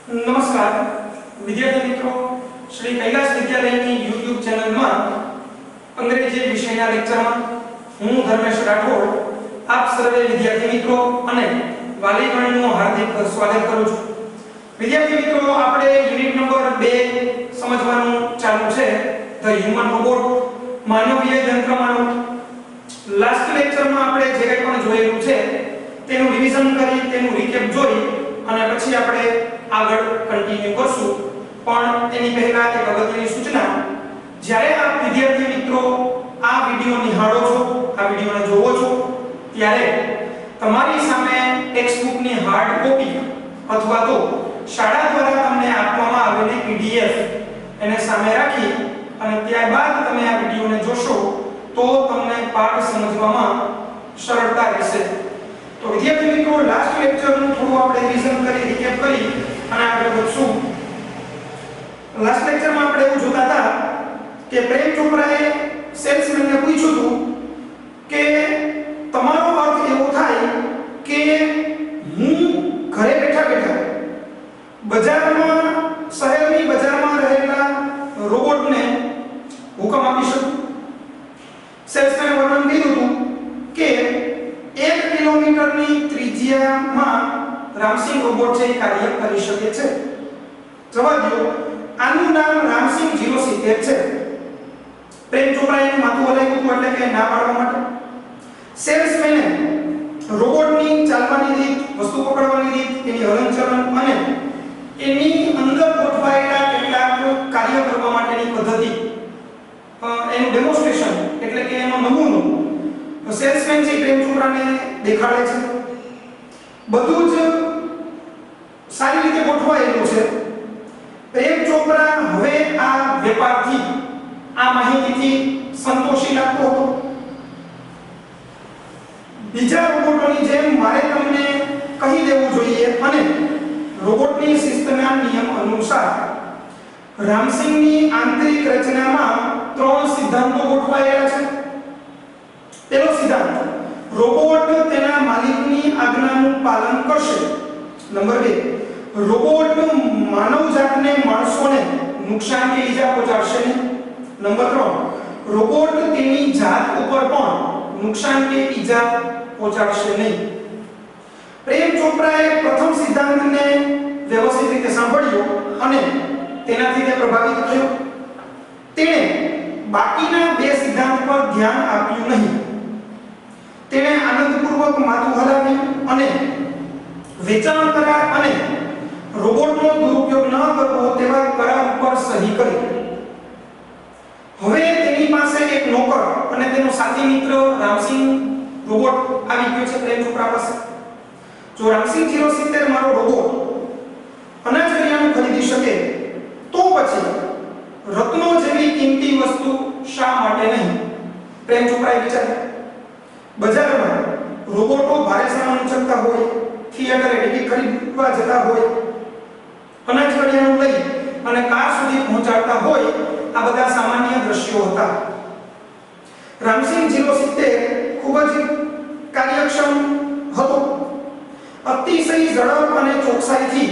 નમસ્કાર વિદ્યાર્થી મિત્રો, શ્રી કૈલાસ વિદ્યાલયની YouTube ચેનલમાં અંગ્રેજી વિષયના લેક્ચરમાં હું ધર્મેશ રાઠોડ આપ સર્વે વિદ્યાર્થી મિત્રો અને વાલીગણનું હાર્દિક સ્વાગત કરું છું. વિદ્યાર્થી મિત્રો, આપણે યુનિટ નંબર 2 સમજવાનું ચાલુ છે, ધ હ્યુમન રોબોટ, માનવીય યંત્રમાનવ. લાસ્ટ લેક્ચરમાં આપણે જે કંઈ પણ જોયેલું છે તેનું રિવિઝન કરી, તેનું રીકેપ જોઈ અને પછી આપણે આગળ કન્ટિન્યુ કરશું. પણ એની પહેલા એક અગત્યની સૂચના, જ્યારે આપ વિદ્યાર્થી મિત્રો આ વિડિયો નિહાળો છો, આ વિડિયોને જોવો છો, ત્યારે તમારી સામે ટેક્સ્ટબુકની હાર્ડ કોપી અથવા તો શાળા દ્વારા તમને આપવામાં આવેલી PDF એને સામે રાખી અને ત્યારબાદ તમે આ વિડિયોને જોશો તો તમને પાઠ સમજવામાં સરળતા રહેશે. તો વિદ્યાર્થી મિત્રો, લાસ્ટ લેક્ચરનું થોડું આપણે રિવિઝન કરી, રીકેપ કરી અને આગળ વધશું. લાસ્ટ લેક્ચરમાં આપણે એવું જોતા હતા કે પ્રેમ ચોપરાએ સેલ્સમેનને પૂછ્યું હતું કે તમારો અર્થ એવો થાય કે હું ઘરે બેઠા બેઠા બજારમાં, શહેરની બજારમાં રહેલા રોબોટને હુકમ આપી શકું. સેલ્સમેને વર્ણન કર્યું હતું કે 1 કિલોમીટરની ત્રિજ્યામાં રામસિંગ રોબોટ છે એ કાર્ય કરી શકે છે. જવાબ દો, આનું નામ રામસિંગ 070 છે. પ્રેમ ચોપરાએ માથું હલાવ્યું હતું એટલે કે ના પાડવા માટે. સેલ્સમેને રોબોટની ચાલવાની રીત, વસ્તુ પકડવાની રીત, એની હલનચલન અને એની અંદર ગોઠવાયેલા કેટલાક કાર્ય કરવા માટેની પદ્ધતિ, એનું ડેમોન્સ્ટ્રેશન એટલે કે એનો નમૂનો સેલ્સમેન છે પ્રેમ ચોપરાને દેખાડે છે. બધું જ સારી રીતે ગોઠવાયેલું છે. પ્રેમ ચોપરા હવે આ વેપારથી, આ માહિતીથી સંતોષી લાગતો હતો. બીજા રોબોટોની જેમ મારે તમને કહી દેવું જોઈએ અને રોબોટની શિસ્તના નિયમ અનુસાર રામસિંગની આંતરિક રચનામાં 3 સિદ્ધાંતો ગોઠવાયેલા છે. પહેલો સિદ્ધાંત, રોબોટ તેના માલિકની આજ્ઞાનું પાલન કરશે. નંબર 2, રોબોટ માનવજાતને, માણસોને નુકસાન કે ઈજા પહોંચાડશે નહીં. નંબર 3, રોબોટ તેની જાત ઉપર પણ નુકસાન કે ઈજા પહોંચાડશે નહીં. પ્રેમ ચોપરાએ પ્રથમ સિદ્ધાંતને વ્યવસ્થિત રીતે સાંભળ્યો અને તેનાથી તે પ્રભાવિત થયો. તેણે બાકીના 2 સિદ્ધાંત પર ધ્યાન આપ્યું નહીં. તેણે આનંદપૂર્વક માથું હલાવ્યું અને વેચાણ કરાર અને રોબોટનો દુરુપયોગ ન કરવો તેવા કરાર ઉપર સહી કરી. હવે તેની પાસે એક નોકર અને તેનો સાથી મિત્ર રામસિંગ રોબોટ આવી ગયો છે પ્રેમ ચોપરા પાસે. જો રામસિંગ 070 મારો રોબોટ અનાજ કરિયાણું ખરીદી શકે તો પછી રત્નો જેવી કિંમતી વસ્તુ શા માટે નહીં? પ્રેમ ચોપરાએ વિચાર્યું. બજારમાં રોબોટો ભારે સામાન ઉંચકતા હોય, થિયેટરે ટિકિટ ખરીદવા જતા હોય, અનાજ કરિયાણું લઈ અને કાર સુધી પહોંચાડતા હોય, આ બધા સામાન્ય દ્રશ્યો હતા. રામસિંગ 070 ખૂબ જ કાર્યક્ષમ હતો. અતિશય ઝડપ અને ચોકસાઈથી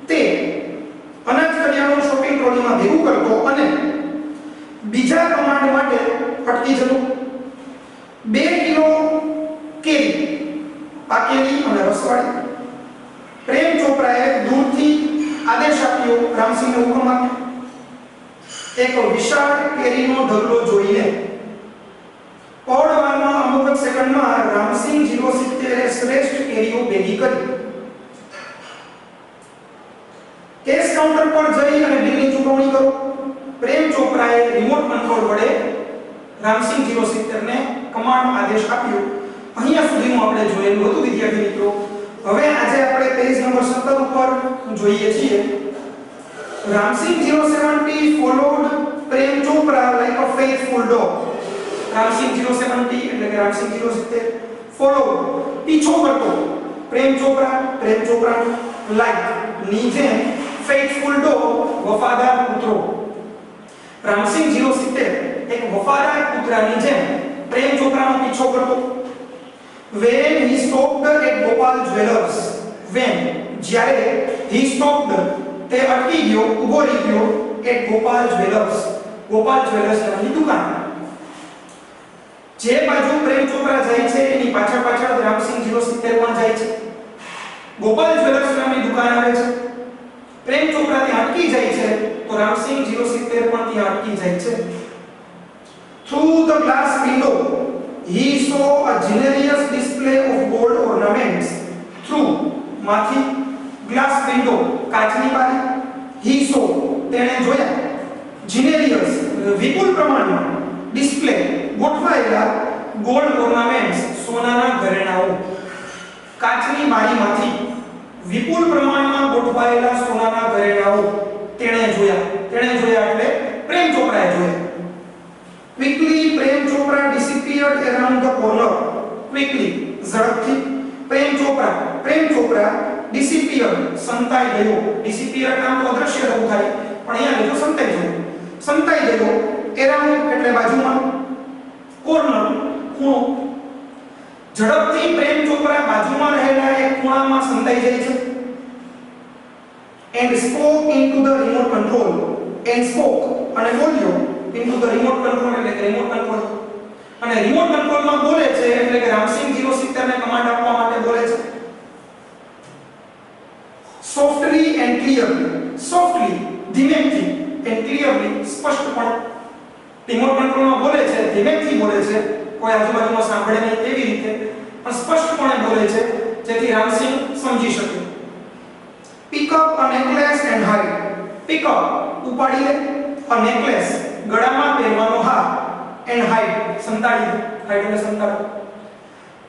તે અનાજ કરિયાણું શોપિંગ ટ્રોલીમાં ભેગું કરતો અને બીજા કમાન્ડ માટે અટકી જતો. 2 કિલો કેરી, પાકેલી અને રસવાળી. પ્રેમ ચોપરાએ દૂરથી આદેશ આપ્યો, રામસિંગને હુકમ આપ્યો. એક વિશાળ કેરીનો ઢગલો જોઈને પળવારમાં, અમુક જ સેકન્ડમાં રામસિંગ 070 શ્રેષ્ઠ કેરીઓ ભેગી કરી. કેશ કાઉન્ટર પર જઈ અને બિલની ચૂકવણી કરો. પ્રેમ ચોપરાએ રિમોટ કંટ્રોલ વડે રામસિંગ 070 ને કમાન્ડ આદેશ આપ્યો. અહીંયા સુધીનું આપણે જોયેલું હતું વિદ્યાર્થી મિત્રો. હવે આજે આપણે પેજ નંબર 17 ઉપર જોઈએ છીએ. Ram Singh 070 followed Prem Chopra like a faithful dog. Ram Singh 070 એટલે કે રામસિંગ 070 ફોલો, પીછો કરતો પ્રેમ ચોપરા like ની જેમ faithful dog, વફાદાર કૂતરો. રામસિંગ 070 એક વફાદાર કૂતરાની જેમ પ્રેમ ચોપરાનો પીછો કરતો. When he stopped at Gopal Jewellers, when જ્યારે he stopped તે અટકી ગયો, ઊભો રહી ગયો at Gopal jewellers. Gopal jewellers નામની દુકાન. જે બાજુ પ્રેમ ચોપરા જાય છે એની પાછળ પાછળ રામસિંહ 070 પણ જાય છે. ગોપાલ જ્વેલર્સ નામની દુકાન આવે છે. પ્રેમ ચોપરા ત્યાં અટકી જાય છે તો રામસિંહ 070 પણ ત્યાં અટકી જાય છે. Through the glass window he saw a generous display of gold ornaments. Through માંથી glass window કાચની બારી, he saw તેણે જોયા, generous વિપુલ પ્રમાણમાં, ડિસ્પ્લે ગોઠવાયેલા ગોલ્ડ ઓર્નામેન્ટ્સ સોનાના ઘરેણાઓ. કાચની બારીમાંથી વિપુલ પ્રમાણમાં ગોઠવાયેલા સોનાના ઘરેણાઓ તેણે જોયા. તેણે જોયા એટલે પ્રેમ ચોપરાએ જોયા. Quickly Prem Chopra disappeared around the corner. Quickly ઝડપથી પ્રેમ ચોપરા disappeared સંતાઈ ગયો. disappeared નામ તો અદૃશ્ય થવું થાય પણ અહીંયા લીધો સંતાઈ ગયો. સંતાઈ ગયો around એટલે બાજુમાં, corner ખૂણો. ઝડપથી પ્રેમ ચોપરા બાજુમાં રહેલા એક ખૂણામાં સંતાઈ જાય છે. and spoke into the remote control. and spoke અને બોલ્યો into the remote control એટલે કે remote control. અને remote control માં બોલે છે એટલે કે રામસિંહ 070 ને કમાન્ડ આપવા માટે બોલે છે. softly and clearly. softly ધીમેથી and clearly સ્પષ્ટપણે. remote control માં બોલે છે, ધીમેથી બોલે છે, કોઈ આજુબાજુમાં સાંભળે નહીં એવી રીતે, પણ સ્પષ્ટપણે બોલે છે જેથી રામસિંહ સમજી શકે. pick up a necklace and hide. pick up ઉપાડી લે, a necklace ગળામાં પહેરવાનો હાર, and hide સંતાડી. hide એટલે સંતાડો.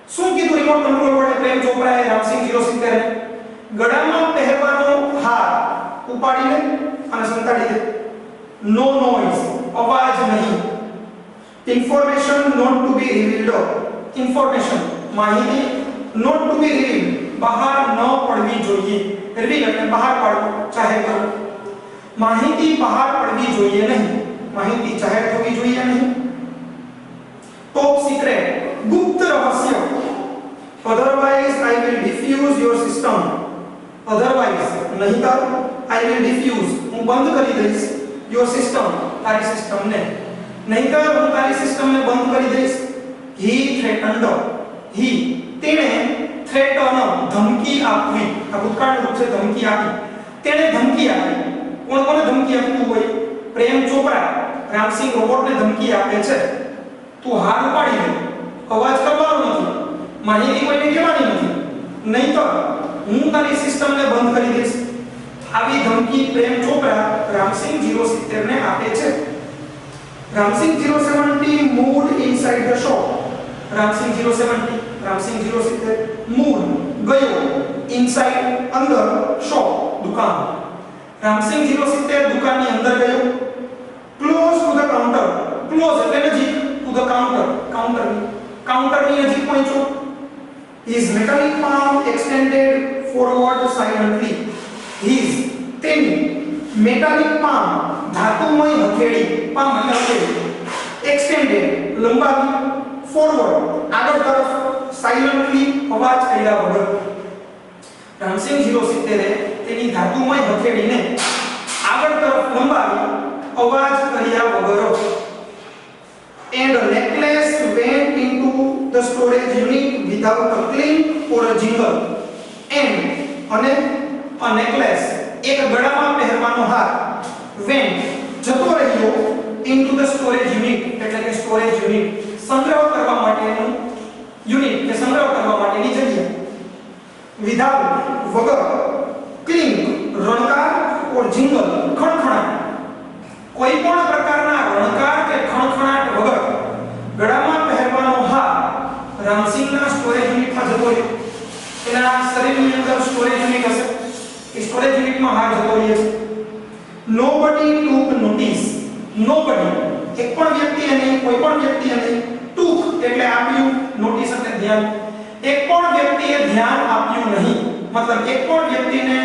શું કીધું રિમોટ કંટ્રોલ વડે પ્રેમ ચોપરાએ રામસિંહ 070 ને? ગળામાં પહેરવાનો હાર ઉપાડી લે અને સંતાડી દે. no noise અવાજ નહીં. information not to be revealed. information માહિતી not to be revealed બહાર ન પડવી જોઈએ. reveal એટલે બહાર પાડવું, જાહેર કરવું. માહિતી બહાર પડવી જોઈએ નહીં. માહિતી જાહેર થવી જોઈએ નહીં. ટોપ સિક્રેટ ગુપ્ત રહસ્ય. otherwise I will diffuse your system. otherwise નહીંતર I will diffuse હું બંધ કરી દઈશ your system તારી સિસ્ટમને. નહીંતર હું તારી સિસ્ટમને બંધ કરી દઈશ. he threatened. he તેણે threaten ધમકી આપવી. આ ભૂતકાળનું રૂપ છે ધમકી આપી. તેણે ધમકી આપી. કોણ કોને ધમકી આપતું હોય? પ્રેમ ચોપરા રામસિંહ રોબોટને ધમકી આપે છે તું હાર ઉપાડી લે, અવાજ કરવાનો નથી, માહિતી કોઈને કહેવાની નથી, નહીંતર હું તારી સિસ્ટમને બંધ કરી દઈશ. આવી ધમકી પ્રેમ ચોપરા રામસિંહ 070 ને આપે છે. Ramsinh 070 moved inside the shop. Ramsinh 070 moved ગયો inside અંદર, shop દુકાન. રામસિંહ 070 દુકાનની અંદર ગયો. close to the counter. close એટલે નજીક, to the counter કાઉન્ટરની નજીક પહોંચ્યો. his metallic palm extended forward silently. his તેની metallic palm ધાતુમય હથેળી, palm એટલે હથેળી, extended લંબાવી, forward આગળ તરફ, silently અવાજ કર્યા વગર. રામસિંહ 070 તેની ધાતુમય હથેળીને આગળ તરફ લંબાવી, અવાજ કર્યા વગર. and a necklace went into the storage unit without a clink or a jingle. and અને a necklace એક ગળામાં પહેરવાનો હાર went જતો રહ્યો into the storage unit એટલે કે storage unit સંગ્રહ કરવા માટેનું યુનિટ કે સંગ્રહ કરવા માટેની જગ્યા. without વગર, clink રણકાર or jingle ખણખણાટ કોઈ પણ પ્રકારના રણકાર કે ખણખણાટ વગર ગળામાં પહેરવાનો હાર રામસિંહના સ્ટોરેજ યુનિટમાં જતો રહ્યો. એના શરીરની અંદર સ્ટોરેજ યુનિટ હશે, એ સ્ટોરેજ યુનિટમાં હાર જતો રહ્યો છે. nobody took notice. nobody એક પણ વ્યક્તિએ નહીં, કોઈ પણ વ્યક્તિએ નહીં. took એટલે આપ્યું, notice એટલે ધ્યાન. એક પણ વ્યક્તિએ ધ્યાન આપ્યું નહીં, મતલબ એક પણ વ્યક્તિને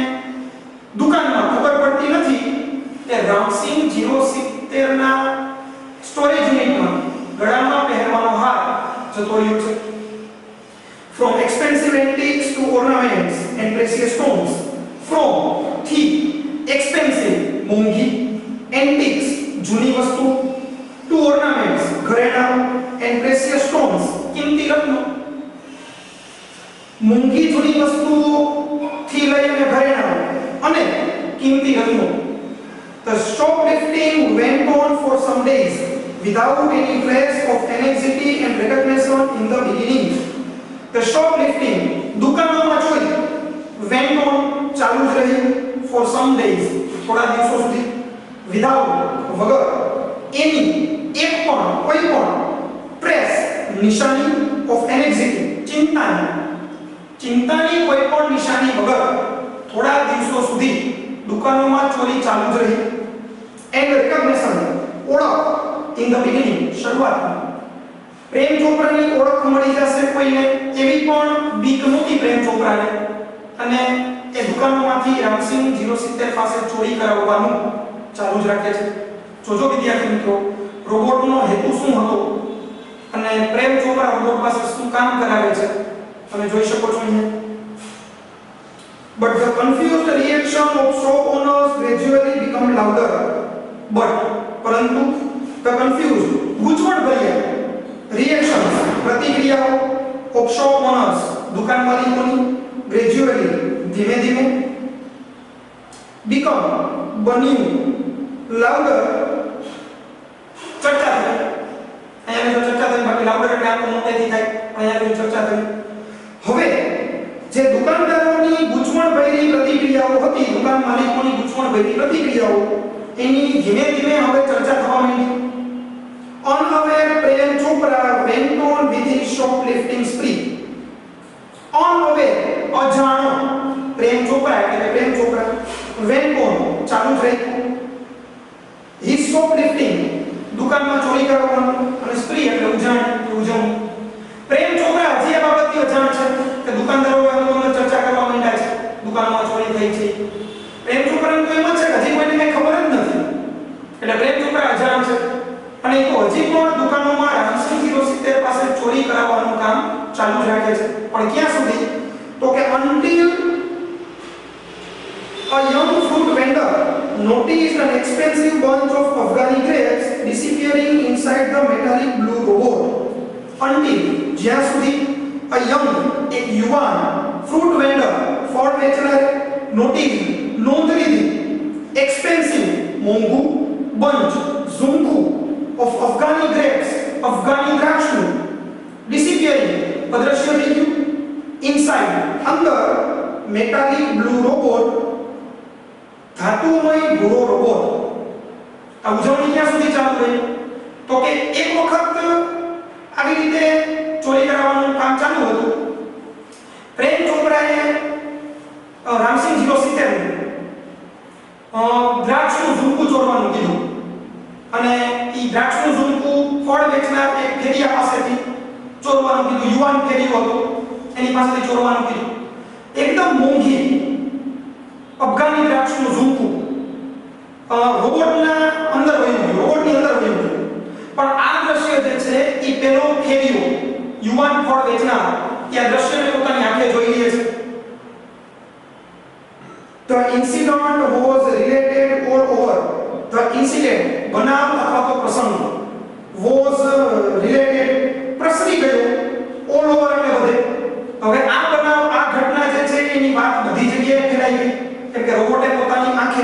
દુકાનમાં ખબર પડતી નથી કે રામસિંહ 070 ના સ્ટોરેજ યુનિટમાં ગળામાં પહેરવાનો હાર જતો રહ્યો છે. from expensive antiques to ornaments and precious stones. from થી एक्सपेंसिव मोंघी, एंटिक्स जूनी वस्तु, टू ऑर्नामेंट्स घरेણા एंड प्रेशियस स्टोन्स कीमती रत्नो। मोंघी जूनी वस्तु થી લઈને ઘરેણા અને कीमती रत्नो। The shoplifting went on for some days without any trace of anxiety and recognition in the beginning. The shoplifting દુકાનોમાં ચોરી went on ચાલુ જ રહી for some days થોડા દિવસો સુધી without વગર any એક પણ કોઈ પણ trace નિશાની of anxiety ચિંતાની કોઈ પણ નિશાની વગર થોડા દિવસો સુધી દુકાનોમાં ચોરી ચાલુ જ રહી and recognition ઓળખ in the beginning શરૂઆતમાં પ્રેમ ચોપરાની ઓળખ મળી જશે કોઈને એવી પણ બીક નહોતી પ્રેમ ચોપરાને અને એ દુકાનોમાંથી રામસિંહ 070 પાસે ચોરી કરાવવાનું ચાલુ જ રાખે છે। જોજો વિદ્યાર્થી મિત્રો રોબોટનો હેતુ શું હતો અને પ્રેમ ચોપરા રોબોટ પાસે શું કામ કરાવે છે તમે જોઈ શકો છો અહીંયા। But the confused reaction of shop owners gradually become louder. But परंतु the confused गूंजवण भर्या reactions प्रतिक्रियाओं of shop owners दुकान मालिकोनी gradually धीमे धीमे become बन्यू louder चर्चा થઈ અહીંયા જો ચર્ચા થઈ બાકી louder એટલે આમ મોટેથી થાય અહીંયા જો ચર્ચા થઈ હવે જે દુકાનદારોની ગૂંચવણ ભરી પ્રતિક્રિયાઓ હતી દુકાન માલિકોની ગૂંચવણ ભરી પ્રતિક્રિયાઓ એની ધીમે ધીમે હવે ચર્ચા થવા માંડી। Unaware Prem Chopra went on with his shoplifting spree. Unaware અજાણો Prem Chopra એટલે પ્રેમ ચોપરા went on ચાલુ થઈ his shoplifting દુકાનમાં ચોરી કરવાનું અને સ્પ્રી એટલે ઉજવણી। પ્રેમ ચોપરા હજી આ બાબતથી અજાણ છે કે દુકાનદારો અંદર ચર્ચા કરવા માંડ્યા છે દુકાનમાં ચોરી થઈ છે। પ્રેમ ચોપરાને તો એમ જ છે કે હજી કોઈને કઈ ખબર જ નથી એટલે પ્રેમ ચોપરા અજાણ છે અને તો હજી પણ દુકાનોમાં રામસિંહ 070 પાસે ચોરી કરાવવાનું કામ ચાલુ જ રાખે છે પણ ક્યાં સુધી તો કે until a young fruit vendor noticed an expensive bunch of Afghani grapes disappearing inside the metallic blue robot. Until જ્યાં સુધી a young એક યુવાન fruit vendor ફળ વેચનાર noticed નોંધ લીધી expensive મોંઘું bunch ઝુમખું of Afghani grapes Afghani દ્રાક્ષનું disappearing અદ્રશ્ય થઈ ગયું inside અંદર metallic blue robot ધાતુમય ભૂરો રોબોટ। આ ઉજવણી ક્યાં સુધી ચાલુ રહી તો કે એક વખત આવી રીતે ચોરી કરવાનું કામ ચાલુ હતું પ્રેમ ચોપરાએ રામસિંહ 070 દ્રાક્ષનું ઝુમકું ચોરવાનું કીધું અને ઈ દ્રાક્ષનું ઝુમકું ફળ વેચનાર એક ફેરિયા પાસેથી ચોરવાનું કીધું યુવાન ફેરિયો હતો એની પાસેથી ચોરવાનું કીધું એકદમ મોંઘી અફઘાની દ્રાક્ષનું ઝુમકું રોબોટના અંદર વહી ગયું રોબોટની અંદર વહી ગયું પણ આ દ્રશ્ય જે છે ઈ પેલો ફેરિયો યુવાન ફળ વેચનાર એ આ દ્રશ્યને પોતાની આંખે જોઈ લે છે। The incident was related all over. The incident બનાવ અથવા તો પ્રસંગ was related પ્રસરી ગયો all over એટલે બધે। હવે આ બનાવ આ ઘટના જે છે એની વાત બધી જગ્યાએ ફેલાઈ ગઈ કેમ કે રોબોટે પોતાની આંખે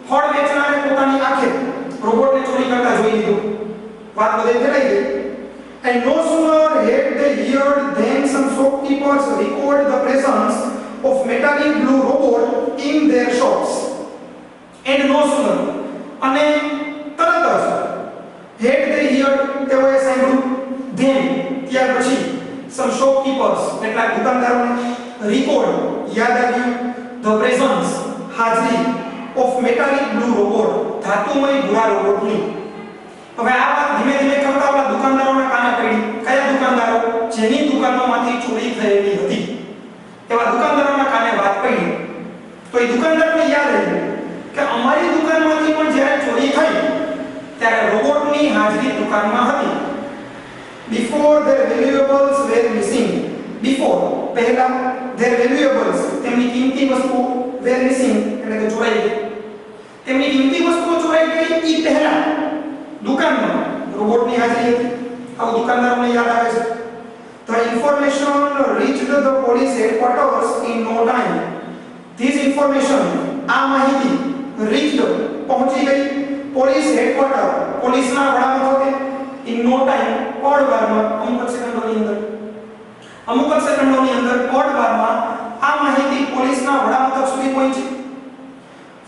ફળ વેચનારે પોતાની આંખે રોબોટને ચોરી કરતા જોઈ લીધું વાત બધે ફેલાઈ ગઈ। And no sooner had they heard than some shopkeepers record the presence of metallic blue robot in their shops. And no sooner અને તરત જ had they heard તેઓએ સાંભળ્યું then ત્યાર પછી some shopkeepers કેટલાક દુકાનદારોને record યાદ આવ્યું the presence હાજરી of metallic blue robot ધાતુમય ભૂરા રોબોટની। હવે આ વાત ધીમે ધીમે કરતા ઓલા દુકાનદારોના કાને પડી કયા દુકાનદારો જેની દુકાનોમાંથી ચોરી થયેલી હતી એવા દુકાનદારોના કાને વાત પડી તો એ દુકાનદારને યાદ આવ્યું કે અમારી દુકાનમાંથી પણ જ્યારે ચોરી થઈ ત્યારે રોબોટની હાજરી દુકાનમાં હતી। Before their valuables were missing before પહેલા their valuables તેમની કિંમતી વસ્તુઓ were missing એટલે કે ચોરાઈ ગઈ. તેમની કિંમતી વસ્તુઓ ચોરાઈ ગઈ એ પહેલા દુકાનમાં રોબોટની હાજરી હતી. આવું દુકાનદારોને યાદ આવે છે. The information reached the police headquarters in no time. This information, આ માહિતી reached પહોંચી ગઈ પોલીસ હેડક્વાર્ટર પોલીસના વડામથકે in no time ઓડવારમાં અમુક સેકન્ડોની અંદર ઓડવારમાં આ માહિતી પોલીસના વડામથક સુધી પહોંચી.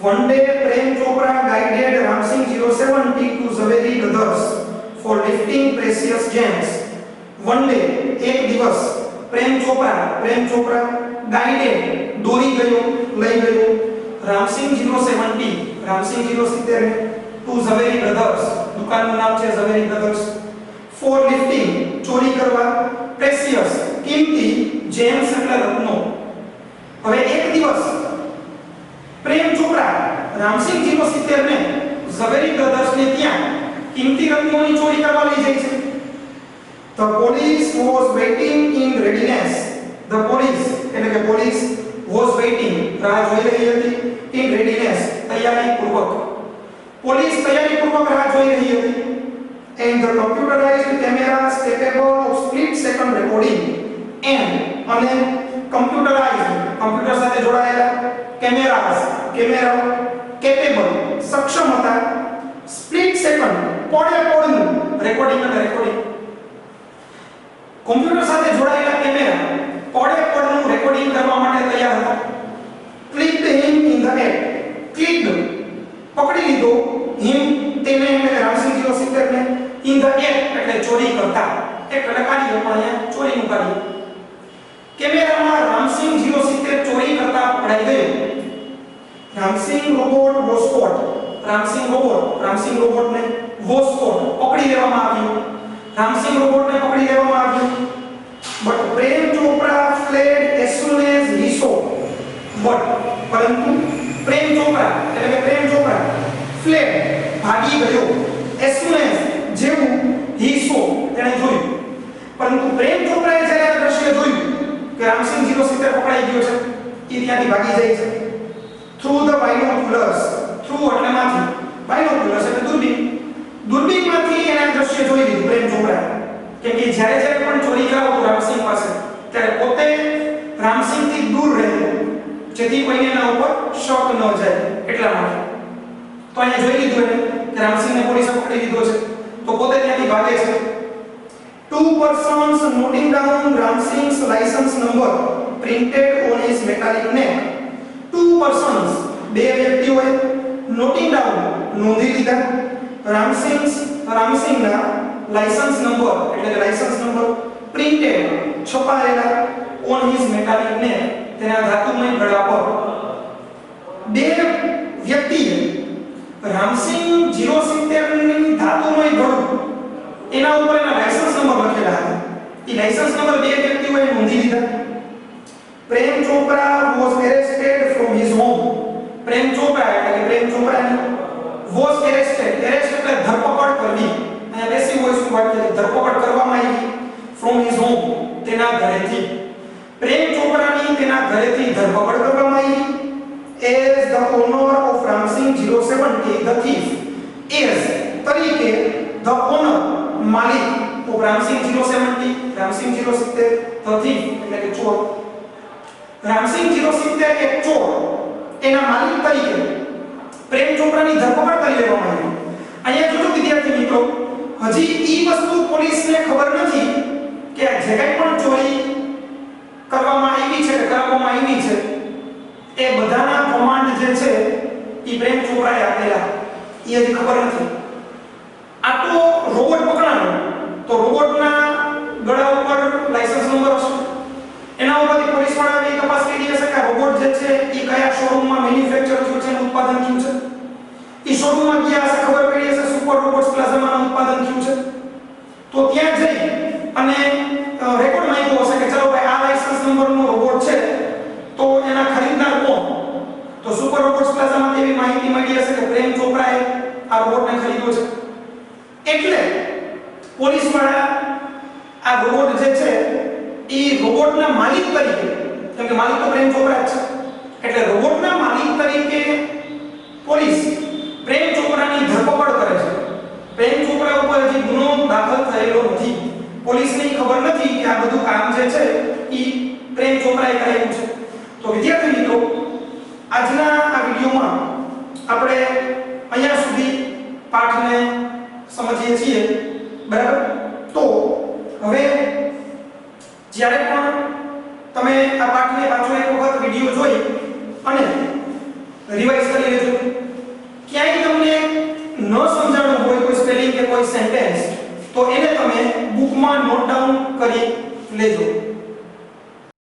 One day Prem Chopra guided Ramsing 070 to Zaveri Brothers for lifting precious gems. One day એક દિવસ પ્રેમ ચોપરા ગાઈડેડ દોરી ગયો લઈ ગયો રામસિંગ 070 ટુ ઝવેરી બ્રધર્સ દુકાનનું નામ છે ઝવેરી બ્રધર્સ ફોર લિફ્ટિંગ ચોરી કરવા પ્રેસિયસ કિંમતી જેમ્સ એટલે રત્નો. હવે એક દિવસ પ્રેમ ચોપરા રામસિંગ 070 ને ઝવેરી બ્રધર્સ ને ત્યાં કિંમતી રત્નોની ચોરી કરવા લઈ જાય છે. The police was waiting in readiness. The police એટલે કે પોલીસ was waiting રાહ જોઈ રહી હતી in readiness તૈયારીપૂર્વક. પોલીસ તૈયારીપૂર્વક રાહ જોઈ રહી હતી. And the computerized cameras capable of split second recording and અને કમ્પ્યુટર સાથે જોડાયેલા કેમેરા capable સક્ષમ હતા split second પોડનું રેકોર્ડિંગ કોમ્પ્યુટર સાથે જોડાયેલા કેમેરા પોડનું રેકોર્ડિંગ કરવા માટે તૈયાર હતા. Clicked him in the act. Clicked પકડી લીધો હિમ તેને એટલે રામસિંગ 070 ને ઇન ધ એક્ટ એટલે ચોરી કરતા એક એટલે કાર્ય પણ અહીંયા ચોરીનું કાર્ય. કેમેરામાં રામસિંગ 070 ચોરી કરતા પકડાઈ ગયો. Ramsingh robot was caught. Ramsingh રોબોટને વોઝ કોટ પકડી લેવામાં આવ્યો. રામસિંગ રોબોટને પકડી લેવામાં આવ્યો. But Prem Chopra fled as soon as he saw. પરંતુ પ્રેમ ચોપરા fled ભાગી ગયો as soon as જેવું he saw તેણે જોયું. પરંતુ પ્રેમ ચોપરાએ જ્યારે આ દ્રશ્ય જોયું કે રામસિંગ 070 પકડાઈ ગયો છે એ ત્યાંથી ભાગી જાય છે. Through the binoculars એટલે માંથી binoculars એટલે દૂરબીનમાંથી એને દ્રશ્ય જોઈ લીધું પ્રેમ ચોપરા. કેમ કે જ્યારે પણ ચોરી કરાવતો રામસિંહ પાસે ત્યારે પોતે રામસિંહથી દૂર રહેતો જેથી કોઈને એના ઉપર શક ન જાય એટલા માટે. તો અહીંયા જોઈ લીધું એને કે રામસિંહને પોલીસે પકડી લીધો છે તો પોતે ત્યાંથી ભાગે છે. Two persons noting down Ramsingh's license number printed on his metallic neck. Two persons બે વ્યક્તિઓએ noting down નોંધી લીધા રામસિંહના લાયસન્સ નંબર એટલે કે લાયસન્સ નંબર પ્રિન્ટેડ છપાયેલા ઓન હિઝ મેટાલિક નેક તેના ધાતુમય ગળા પર. બે વ્યક્તિએ રામસિંહ 070 ની ધાતુમય ગળું એના ઉપર એના લાયસન્સ નંબર લખેલા હતા. એ લાયસન્સ નંબર બે વ્યક્તિઓએ નોંધી લીધા. Prem Chopra was arrested from his home. Prem ચોપરાની was arrested એટલે ધરપકડ કરવી. અહીંયા બેસી વોઇસ નું વાક્ય છે ધરપકડ કરવામાં આવી from his home તેના ઘરેથી. પ્રેમ ચોપરાની તેના ઘરેથી ધરપકડ કરવામાં આવી as the owner of Ramsing 070 the thief as તરીકે the owner માલિક of Ramsing 070 the thief એટલે કે ચોર. Ramsing 070 એક ચોર એના માલિક તરીકે પ્રેમ ચોપરાની ધરપકડ કરી લેવામાં આવી. અહીંયા જોજો વિદ્યાર્થી મિત્રો હજી ઈ વસ્તુ પોલીસને ખબર નથી કે આ જે કંઈ પણ ચોરી કરવામાં આવી છે કે કરવામાં આવી છે એ બધાના કમાન્ડ જે છે ઈ પ્રેમ ચોપરાએ આપેલા એ હજી ખબર નથી. આ તો રોબોટ પકડાયો તો રોબોટના ગળા ઉપર લાયસન્સ નંબર હશે એના ઉપરથી પોલીસ વાળાએ તપાસ કરી હશે કે આ રોબોટ જે છે એ કયા શોરૂમમાં મેન્યુફેક્ચર થયું છે ઉત્પાદન થયું છે. એ શોરૂમમાં ગયા હશે ખબર પડી હશે સુપર રોબોટ્સ પ્લાઝામાં ઉત્પાદન થયું છે તો ત્યાં જઈ અને રેકોર્ડ માંગ્યો હશે કે ચલો ભાઈ આ લાયસન્સ નંબરનો રોબોટ છે તો એના ખરીદનાર કોણ. તો સુપર રોબોટ્સ પ્લાઝામાં એવી માહિતી મળી હશે કે પ્રેમ ચોપરાએ આ રોબોટને ખરીદ્યો છે. એટલે પોલીસ વાળા આ રોબોટ જે છે એ રોબોટના માલિક તરીકે કેમ કે માલિક તો પ્રેમ ચોપરા જ છે એટલે રોબોટના માલિક તરીકે પોલીસ પ્રેમ ચોપરાની ધરપકડ કરે છે. પ્રેમ ચોપરા ઉપર હજી ગુનો દાખલ થયેલો નથી. પોલીસને ખબર નથી કે આ બધું કામ જે છે ઈ પ્રેમ ચોપરાએ કરેલું છે. તો વિદ્યાર્થી મિત્રો આજના આ વિડિયોમાં આપણે અહીંયા સુધી પાઠને સમજીએ છીએ. બરાબર? તો હવે જ્યારે પણ તમે આ પાઠને પાછો એક વખત વિડિયો જોઈ અને રિવાઇઝ કરી લેજો. ક્યાંય તમને ન સમજાણું હોય કોઈ સ્પેલિંગ કે કોઈ સેન્ટેન્સ તો એને તમે બુકમાં નોટ ડાઉન કરી લેજો.